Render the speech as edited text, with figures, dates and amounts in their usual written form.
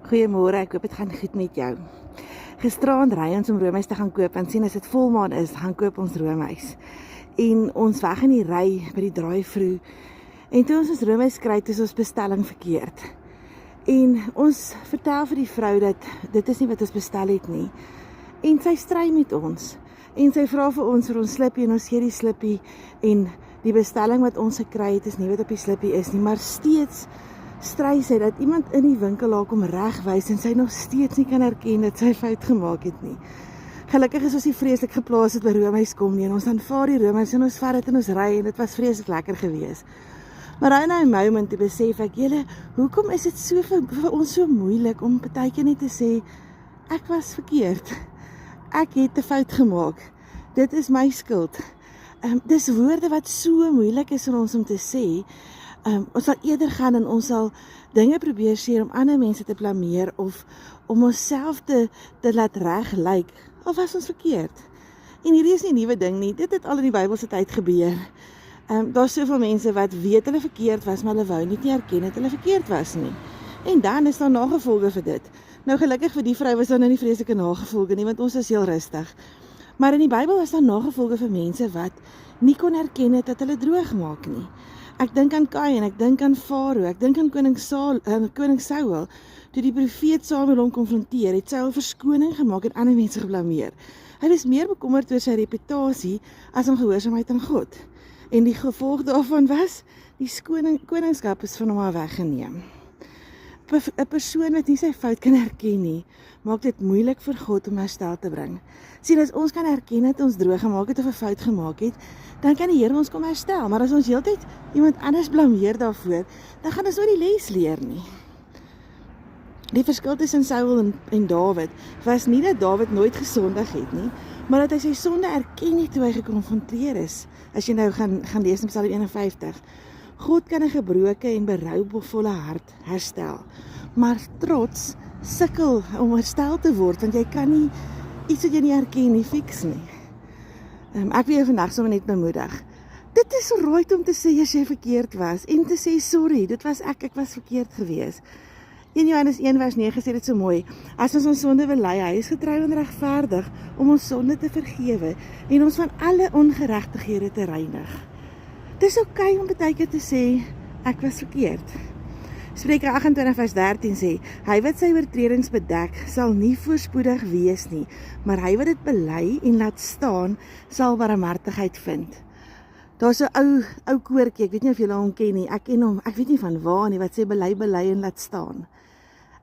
Goeiemôre, ek hoop dit gaan goed met jou. Gisteraand ry ons om roomys te gaan koop en sien as dit volmaan is, gaan koop ons roomys. En ons weg in die ry by die draai-vroeg. En toe ons roomys kry, is ons bestelling verkeerd. En ons vertel vir die vrou dat dit is nie wat ons bestel het nie. En sy stry met ons. En sy vra vir ons slippie en ons gee die slippie en die bestelling wat ons gekry het is nie wat op die slippie is nie, maar steeds stry sy dat iemand in die winkel haar kom regwys en sy nog steeds nie kan erken dat sy fout gemaak het nie. Gelukkig is ons nie vreeslik geplaas het by roomys kom nie en ons aanvaar die roomys en ons vat dit in ons ry en dit was vreeslik lekker gewees. Maar in 'n moment te besef ek, julle, hoekom is dit so vir ons so moeilik om partykeer net te sê ek was verkeerd. Ek het 'n fout gemaak. Dit is my skuld. Dis woorde wat so moeilik is vir ons om te sê. Ons sal eerder gaan en ons sal dinge probeer sê om ander mense te blameer of om onsself te laat reg lyk, of was ons verkeerd. En hierdie is nie 'n nuwe ding nie, dit het al in die Bybelse tyd gebeur. Daar's soveel mense wat weet hulle verkeerd was, maar hulle wou nie erken dat hulle verkeerd was nie. En dan is daar nagevolge vir dit. Nou gelukkig vir die vrou was daar nou nie vreeslike nagevolge nie, want ons is heel rustig. Maar in die Bybel was daar nagevolge vir mense wat nie kon erken dat hulle droog maak nie. Ek dink aan Kain, ek dink aan Farao, ek dink aan koning Saul, toe die profeet Samuel hom konfronteer, het Saul verskoning gemaak en ander mense geblameer. Hy was meer bekommerd oor sy reputasie as om gehoorsaamheid aan God. En die gevolg daarvan was, die koningskap is van hom af weggeneem. 'n persoon wat nie sy fout kan erken nie, maak dit moeilik vir God om herstel te bring. Sien, as ons kan erken dat ons droog gemaak het of 'n fout gemaak het, dan kan die Here ons kom herstel. Maar as ons heeltyd iemand anders blameer daarvoor, dan gaan ons nooit die les leer nie. Die verskil tussen Saul en Dawid was nie dat Dawid nooit gesondig het nie, maar dat hy sy sonde erken het toe hy gekonfronteer is. As jy nou gaan lees in Psalm 51, God kan 'n gebroke en berouvolle hart herstel, maar trots sukkel om herstel te word, want jy kan nie iets wat jy nie herken nie, fix nie. Ek wil jou vandag sommer net bemoedig. Dit is alright om te sê as jy verkeerd was, en te sê sorry, dit was ek was verkeerd gewees. 1 Johannes 1 vers 9 sê dit so mooi, as ons sonde bely, hy is getrou en regverdig om ons sonde te vergewe en ons van alle ongeregtighede te reinig. Dit is oké om partykeer te sê, ek was verkeerd. Spreuke 28 vers 13 sê, hy wat sy oortredings bedek, sal nie voorspoedig wees nie, maar hy wat dit bely en laat staan, sal barmhartigheid vind. Daar's so 'n ou koortjie, ek weet nie of julle hom ken nie, ek ken hom, ek weet nie van waar nie, wat sê bely en laat staan.